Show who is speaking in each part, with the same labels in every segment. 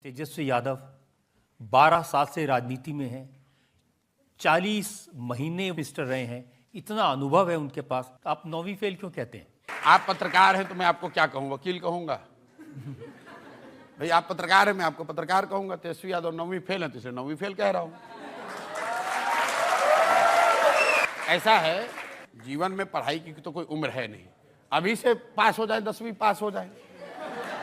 Speaker 1: तेजस्वी यादव 12 साल से राजनीति में हैं, 40 महीने मिनिस्टर रहे हैं, इतना अनुभव है उनके पास। आप 9वीं फेल क्यों कहते हैं?
Speaker 2: आप पत्रकार हैं तो मैं आपको क्या कहूँ, वकील कहूँगा? भाई आप पत्रकार हैं, मैं आपको पत्रकार कहूँगा। तेजस्वी यादव 9वीं फेल है तो इसे 9वीं फेल कह रहा हूँ। ऐसा है, जीवन में पढ़ाई की तो कोई उम्र है नहीं। अभी से पास हो जाए, 10वीं पास हो जाए,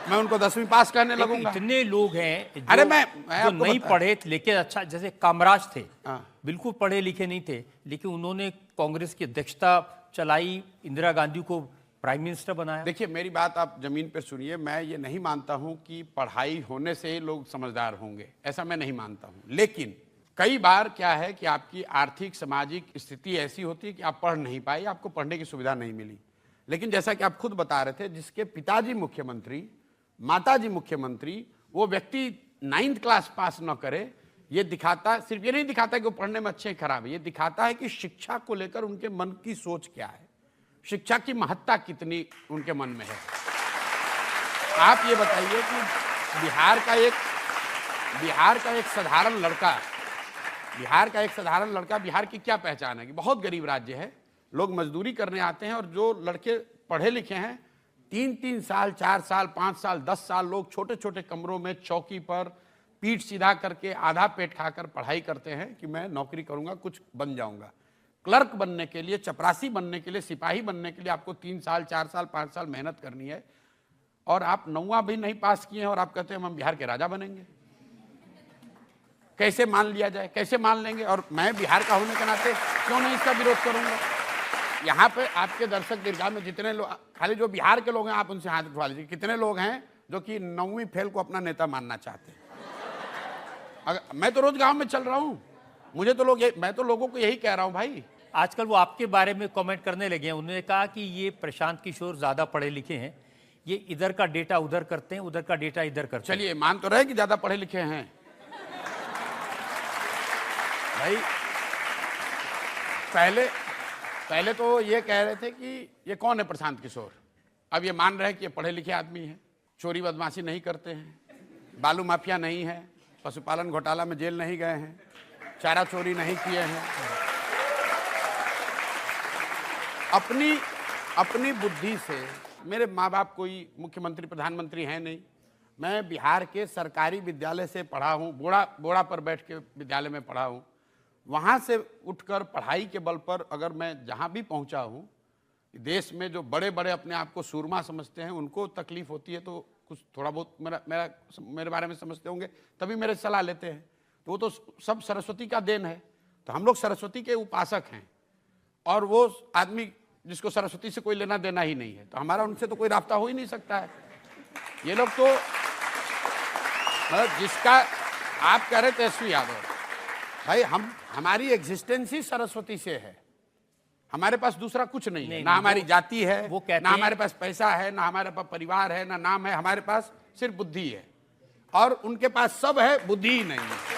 Speaker 2: मैं उनको 10वीं पास कहने लगूंगा।
Speaker 1: इतने लोग हैं
Speaker 2: अरे मैं
Speaker 1: जो नहीं पढ़े लेकिन अच्छा, जैसे कामराज थे,
Speaker 2: हाँ।
Speaker 1: बिल्कुल पढ़े लिखे नहीं थे, लेकिन उन्होंने कांग्रेस की अध्यक्षता चलाई, इंदिरा गांधी को प्राइम मिनिस्टर बनाया।
Speaker 2: देखिए, मेरी बात आप जमीन पर सुनिए। मैं ये नहीं मानता हूं कि पढ़ाई होने से ही लोग समझदार होंगे, ऐसा मैं नहीं मानता हूं। लेकिन कई बार क्या है कि आपकी आर्थिक सामाजिक स्थिति ऐसी होती है कि आप पढ़ नहीं पाए, आपको पढ़ने की सुविधा नहीं मिली। लेकिन जैसा कि आप खुद बता रहे थे, जिसके पिताजी मुख्यमंत्री, माताजी मुख्यमंत्री, वो व्यक्ति 9th क्लास पास न करे, ये दिखाता, सिर्फ ये नहीं दिखाता कि वो पढ़ने में अच्छे खराब है, ये दिखाता है कि शिक्षा को लेकर उनके मन की सोच क्या है, शिक्षा की महत्ता कितनी उनके मन में है। आप ये बताइए कि बिहार का एक साधारण लड़का, बिहार की क्या पहचान है कि बहुत गरीब राज्य है, लोग मजदूरी करने आते हैं, और जो लड़के पढ़े लिखे हैं 3-3 साल, 4 साल, 5 साल, 10 साल लोग छोटे छोटे कमरों में चौकी पर पीठ सीधा करके आधा पेट खाकर पढ़ाई करते हैं कि मैं नौकरी करूंगा, कुछ बन जाऊंगा। क्लर्क बनने के लिए, चपरासी बनने के लिए, सिपाही बनने के लिए आपको 3 साल, 4 साल, 5 साल मेहनत करनी है, और आप 9वां भी नहीं पास किए हैं और आप कहते हैं हम बिहार के राजा बनेंगे। कैसे मान लिया जाए, कैसे मान लेंगे? और मैं बिहार का होने के नाते क्यों नहीं इसका विरोध करूंगा? यहाँ पे आपके दर्शक दीर्घा में जितने लोग, खाली जो बिहार के लोग हैं आप उनसे हाथ उठवा लीजिए, कितने लोग हैं जो कि 9वीं फेल को अपना नेता मानना चाहते हैं? मैं तो रोज गांव में चल रहा हूं, मुझे तो मैं तो लोगों को यही कह रहा हूं भाई।
Speaker 1: आजकल वो आपके बारे में कमेंट करने लगे हैं, उन्होंने कहा कि ये प्रशांत किशोर ज्यादा पढ़े लिखे हैं, ये इधर का डेटा उधर करते हैं, उधर का डेटा इधर करते हैं।
Speaker 2: चलिए मान तो रहे कि ज्यादा पढ़े लिखे हैं भाई। पहले तो ये कह रहे थे कि ये कौन है प्रशांत किशोर, अब ये मान रहे हैं कि ये पढ़े लिखे आदमी हैं, चोरी बदमाशी नहीं करते हैं, बालू माफिया नहीं है, पशुपालन घोटाला में जेल नहीं गए हैं, चारा चोरी नहीं किए हैं। अपनी बुद्धि से, मेरे माँ बाप कोई मुख्यमंत्री प्रधानमंत्री हैं नहीं, मैं बिहार के सरकारी विद्यालय से पढ़ा हूँ, बोड़ा पर बैठ के विद्यालय में पढ़ा हूँ। वहाँ से उठकर पढ़ाई के बल पर अगर मैं जहाँ भी पहुँचा हूँ, देश में जो बड़े बड़े अपने आप को सूरमा समझते हैं, उनको तकलीफ होती है तो कुछ थोड़ा बहुत मेरे बारे में समझते होंगे, तभी मेरे सलाह लेते हैं। तो वो तो सब सरस्वती का देन है, तो हम लोग सरस्वती के उपासक हैं, और वो आदमी जिसको सरस्वती से कोई लेना देना ही नहीं है, तो हमारा उनसे तो कोई रास्ता हो ही नहीं सकता है। ये लोग तो जिसका आप कह रहे तेजस्वी यादव, भाई हमारी एग्जिस्टेंस ही सरस्वती से है, हमारे पास दूसरा कुछ नहीं है, ना हमारी जाति है, ना हमारे पास पैसा है, ना हमारे पास परिवार है, ना नाम है, हमारे पास सिर्फ बुद्धि है, और उनके पास सब है, बुद्धि ही नहीं है।